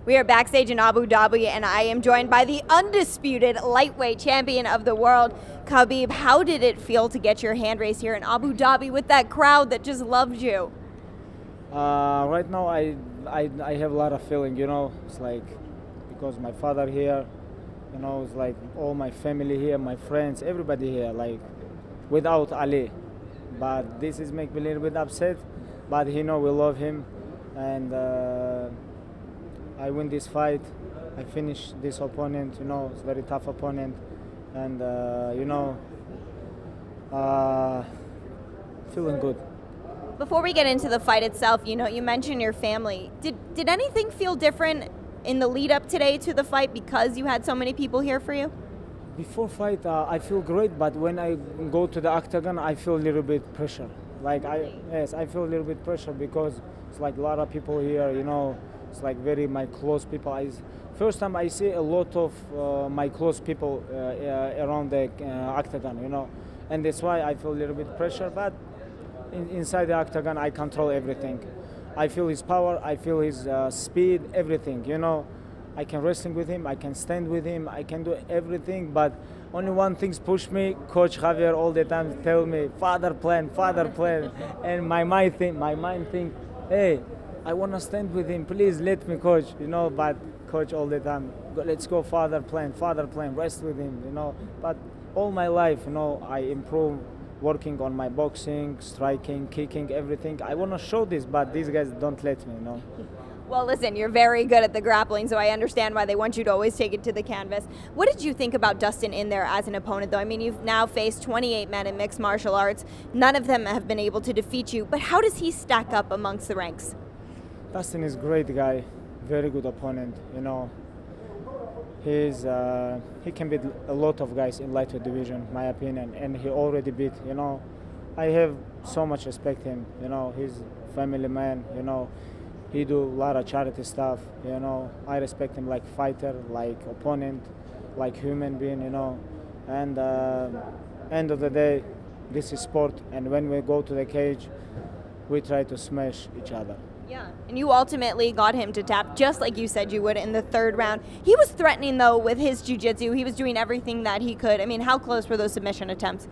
We are backstage in Abu Dhabi, and I am joined by the undisputed lightweight champion of the world, Khabib. How did it feel to get your hand raised here in Abu Dhabi with that crowd that just loved you? Right now, I have a lot of feeling. It's like because my father here, it's like all my family here, my friends, everybody here, like without Ali. But this is make me a little bit upset. But we love him, and I win this fight. I finish this opponent. It's a very tough opponent, and feeling good. Before we get into the fight itself, you mentioned your family. Did anything feel different in the lead up today to the fight because you had so many people here for you? Before fight, I feel great, but when I go to the octagon, I feel a little bit pressure. I feel a little bit pressure because it's like a lot of people here. It's like very my close people. First time I see a lot of my close people around the octagon. And that's why I feel a little bit pressure. But inside the octagon, I control everything. I feel his power. I feel his speed. Everything. I can wrestling with him, I can stand with him, I can do everything, but only one thing push me. Coach Javier all the time tell me, father plan, and my mind think, hey, I want to stand with him, please let me, coach, but coach all the time, let's go father plan, rest with him, but all my life, I improve working on my boxing, striking, kicking, everything. I want to show this, but these guys don't let me, Well, listen, you're very good at the grappling, so I understand why they want you to always take it to the canvas. What did you think about Dustin in there as an opponent, though? I mean, you've now faced 28 men in mixed martial arts. None of them have been able to defeat you, but how does he stack up amongst the ranks? Dustin is a great guy, very good opponent, he can beat a lot of guys in lightweight division, my opinion, and he already beat, I have so much respect him, he's family man, he do a lot of charity stuff, I respect him like fighter, like opponent, like human being, and end of the day, this is sport, and when we go to the cage, we try to smash each other. Yeah, and you ultimately got him to tap, just like you said you would in the third round. He was threatening, though, with his jiu-jitsu. He was doing everything that he could. I mean, how close were those submission attempts?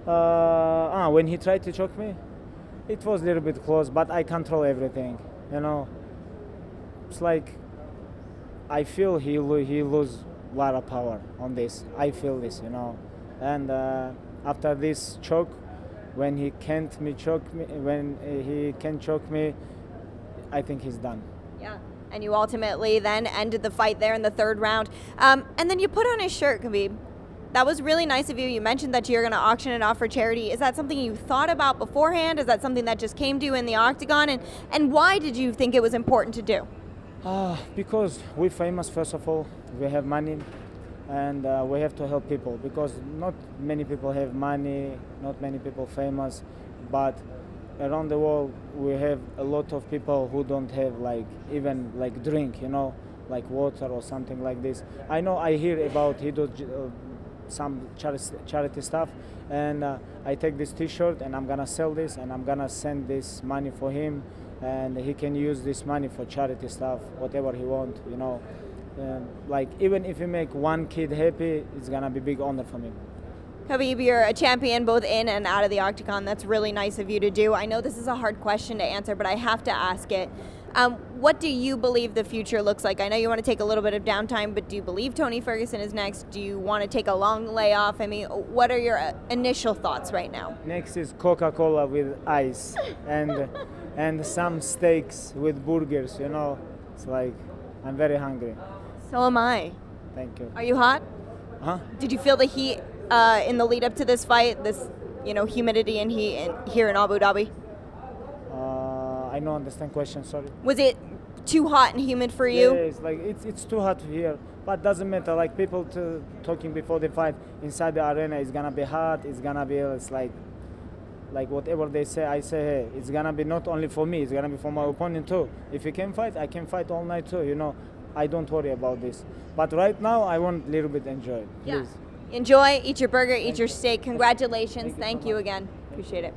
When he tried to choke me, it was a little bit close, but I control everything, It's like I feel he lose a lot of power on this. I feel this, And after this choke, when he can't choke me, I think he's done. Yeah, and you ultimately then ended the fight there in the third round. And then you put on his shirt, Khabib. That was really nice of you. You mentioned that you're going to auction it off for charity. Is that something you thought about beforehand? Is that something that just came to you in the octagon? And why did you think it was important to do? Because we're famous, first of all. We have money, and we have to help people because not many people have money, not many people famous, but around the world we have a lot of people who don't have even drink, like water or something like this. I know I hear about he does some charity stuff, and I take this t-shirt and I'm gonna sell this and I'm gonna send this money for him, and he can use this money for charity stuff, whatever he want, even if you make one kid happy, it's gonna be big honor for me. Khabib, you're a champion both in and out of the octagon. That's really nice of you to do. I know this is a hard question to answer, but I have to ask it. What do you believe the future looks like? I know you want to take a little bit of downtime, but do you believe Tony Ferguson is next? Do you want to take a long layoff? I mean, what are your initial thoughts right now? Next is Coca-Cola with ice and some steaks with burgers, It's like, I'm very hungry. So am I. Thank you. Are you hot? Huh? Did you feel the heat in the lead up to this fight, this humidity and heat here in Abu Dhabi? I don't understand question, sorry. Was it too hot and humid for you? Yeah, it's too hot here, but doesn't matter. Like people talking before the fight inside the arena, it's gonna be hot. It's like whatever they say, I say, hey, it's gonna be not only for me, it's gonna be for my opponent too. If he can fight, I can fight all night too. I don't worry about this. But right now, I want a little bit enjoy. Please. Yeah. Enjoy. Eat your burger. Eat your steak. Congratulations. Thank you again. Appreciate it.